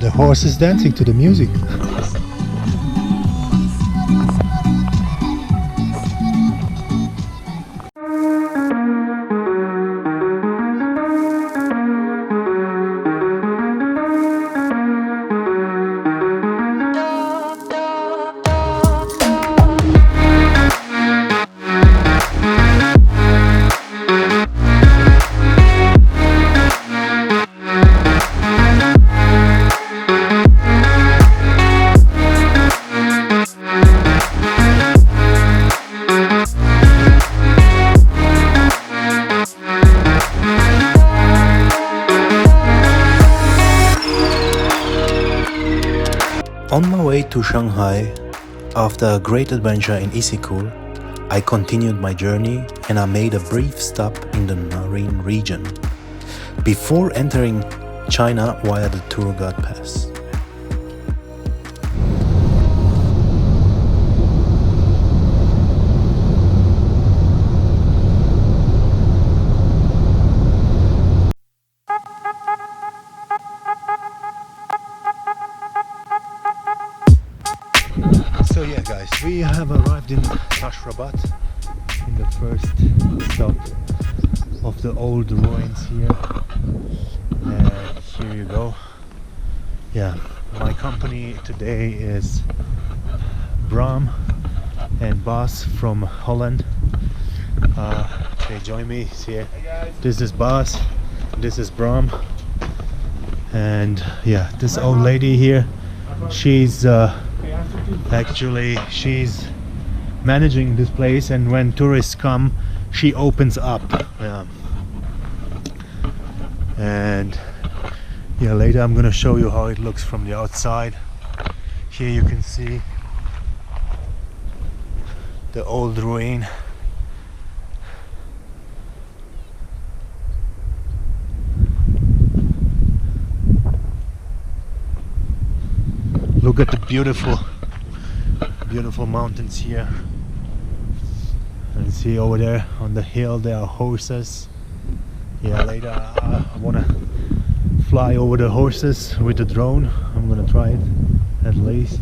the horses dancing to the music. On my way to Shanghai, after a great adventure in Isikul, I continued my journey and I made a brief stop in the marine region before entering China via the Turgat Pass. So yeah guys, we have arrived in Tash Rabat, in the first stop of the old ruins here. And here you go. Yeah, my company today is Bram and Bas from Holland. They join me here. This is Bas, this is Bram, and yeah, this old lady here, she's she's managing this place, and when tourists come she opens up. And yeah, later I'm gonna show you how it looks from the outside. Here you can see the old ruin. Look at the beautiful mountains here. And see over there on the hill there are horses. Yeah, later I wanna fly over the horses with the drone. I'm gonna try it at least.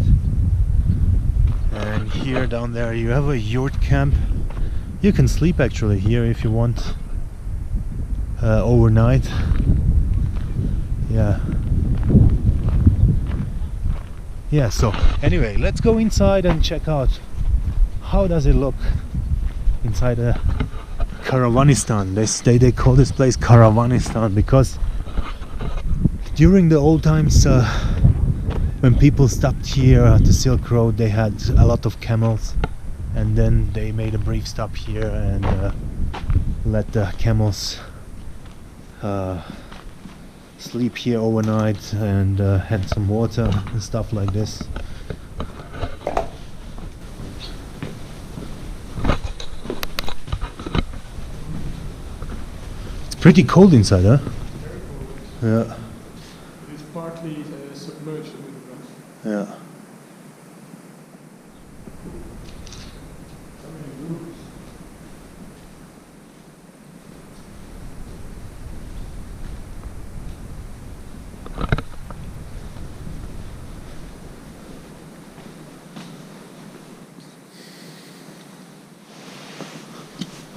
And here down there you have a yurt camp. You can sleep actually here if you want overnight. Yeah, so anyway, let's go inside and check out how does it look inside Caravanistan. They call this place Caravanistan because during the old times when people stopped here at the Silk Road, they had a lot of camels, and then they made a brief stop here and let the camels sleep here overnight and had some water and stuff like this. It's pretty cold inside, huh? Yeah. It's partly submerged a little bit. Yeah.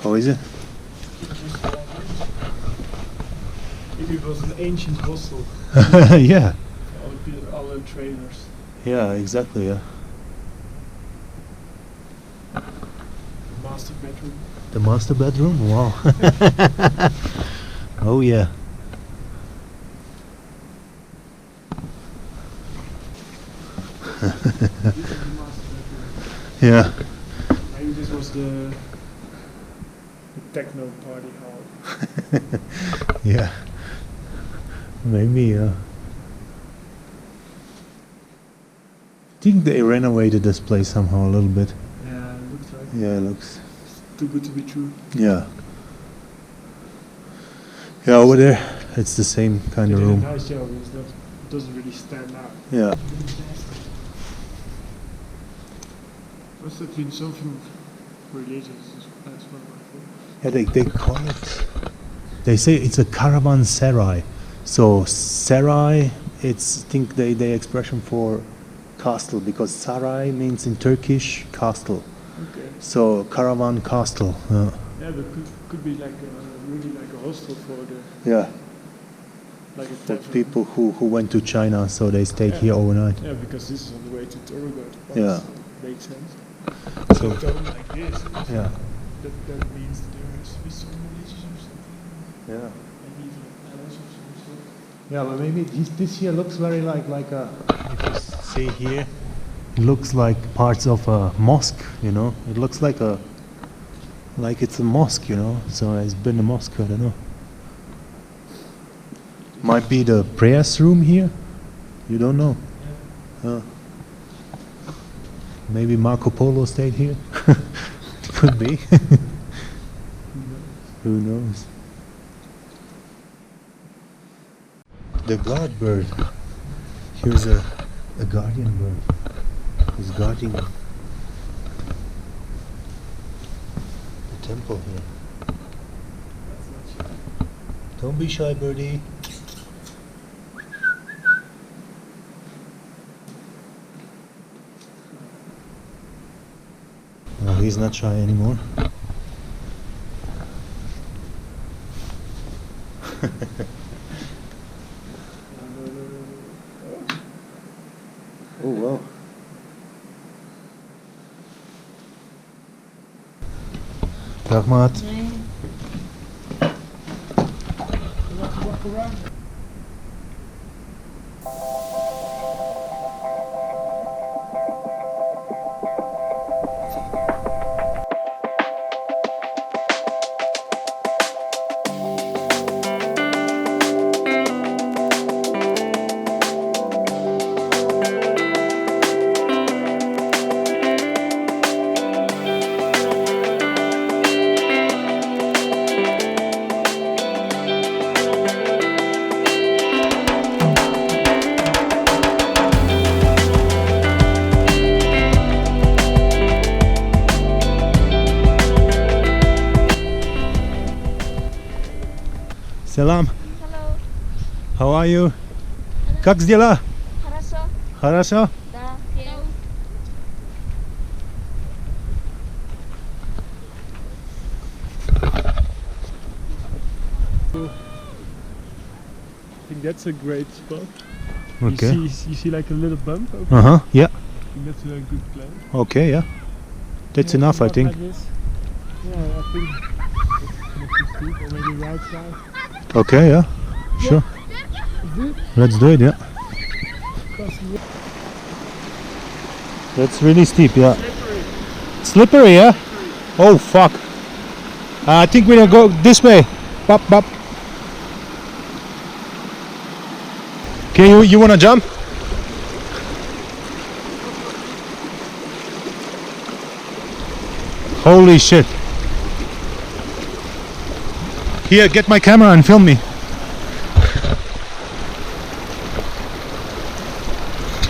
How is it? If it was an ancient hostel. Yeah. All the traders. Yeah, exactly, yeah. Master bedroom. The master bedroom? Wow. Oh yeah. This is the master bedroom. Yeah. Maybe this was the techno party hall. Yeah. Maybe, I think they renovated this place somehow a little bit. Yeah, it looks like. Yeah, it looks. It's too good to be true. Yeah. Yeah, over there, it's the same kind They of did a room. nice job. It's not, doesn't really stand out. Yeah. Must have been something religious as well. Yeah, they call it. They say it's a Caravan Serai. So Serai it's I think the expression for castle, because Sarai means in Turkish castle. Okay. So caravan castle. Yeah, but could be like really like a hostel for the Yeah, like a for tavern. people who went to China, so they stayed here overnight. Yeah, because this is on the way to Tarugat. Yeah. Makes sense. So So dome like this. yeah, That means there has to be some religious or something. yeah. Maybe even a palace or some sort. Yeah, but maybe this here looks very like a. If you see here, it looks like parts of a mosque. You know, it looks like it's a mosque. You know, so it's been a mosque. I don't know. Might be the prayers room here. You don't know. Maybe Marco Polo stayed here. Could be. Who knows? The guard bird. Here's a guardian bird. Who's guarding the temple here. Don't be shy, birdie. No, he's not shy anymore. Oh wow. Rahmat. Walk around. Salam. Hello. How are you? Как дела? Хорошо. Хорошо? Да. Hello. I think that's a great spot. Okay. You see like a little bump over Uh huh. Yeah. I think that's a good plan. Okay. Yeah. That's Yeah, enough, I walk think. like this. Yeah, I think it's not too steep, or maybe right side. Okay. Yeah. Sure. Good. Let's do it. Yeah. Because it's That's really steep. Yeah. slippery. Slippery. Yeah. Oh fuck. I think we're gonna go this way. Bop bop. Okay. You wanna jump? Holy shit. Here, get my camera and film me.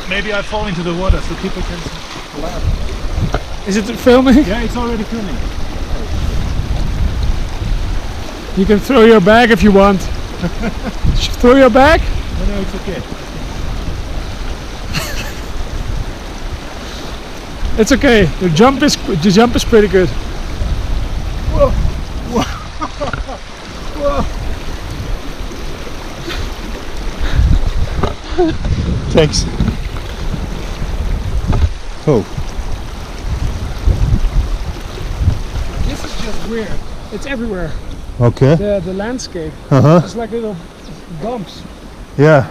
Maybe I fall into the water so people can laugh. Is it filming? Yeah, it's already filming. You can throw your bag if you want. Throw your bag? No, it's okay. It's okay. The jump is pretty good. Whoa. Whoa. Whoa. Thanks. Oh. This is just weird. It's everywhere. Okay. The landscape. Uh-huh. It's like little bumps. Yeah.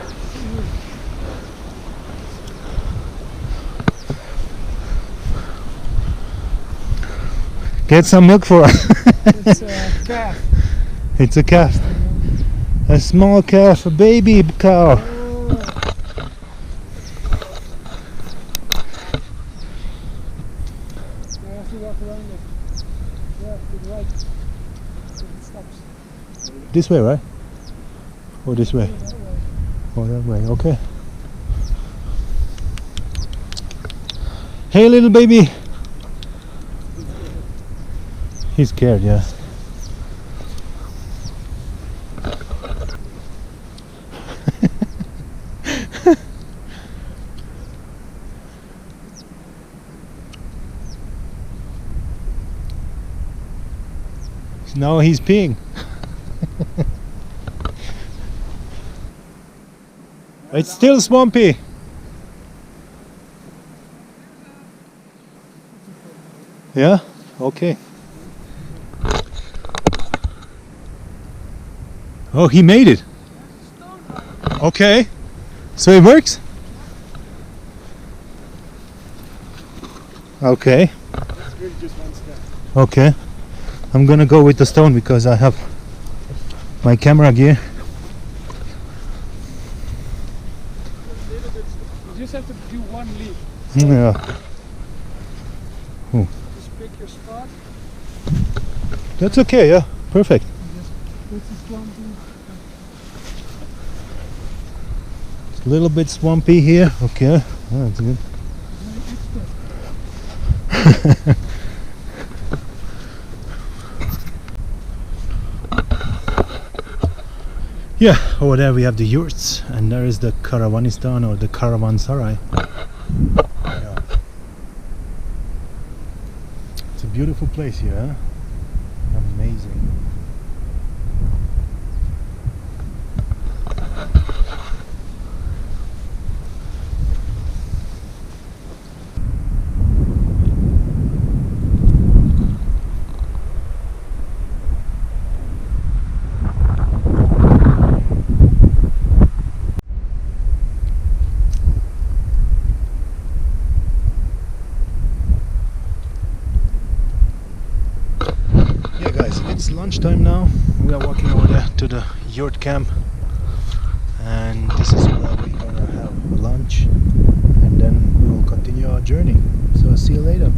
Get some milk for us. It's a calf. It's a calf. A small calf, a baby cow. You have to walk around it. Yeah, to the right. It stops. This way, right? Or this way? That way. Oh, that way. Okay. Hey, little baby. He's scared, yeah. Now he's peeing. It's still swampy. Yeah? Okay. Oh, he made it. Okay. So it works? Okay. It's really just one step. Okay. I'm gonna go with the stone because I have my camera gear. You just have to do one leap. Yeah. Just pick your spot. That's okay, yeah. Perfect. This is swampy. It's a little bit swampy here. Okay. Oh, that's good. Yeah, over there we have the yurts, and there is the Caravanistan or the Caravan Serai. Yeah. It's a beautiful place here, huh? Amazing. Yeah guys, it's lunchtime now. We are walking over there to the yurt camp, and this is where we're gonna have lunch, and then we will continue our journey. So see you later.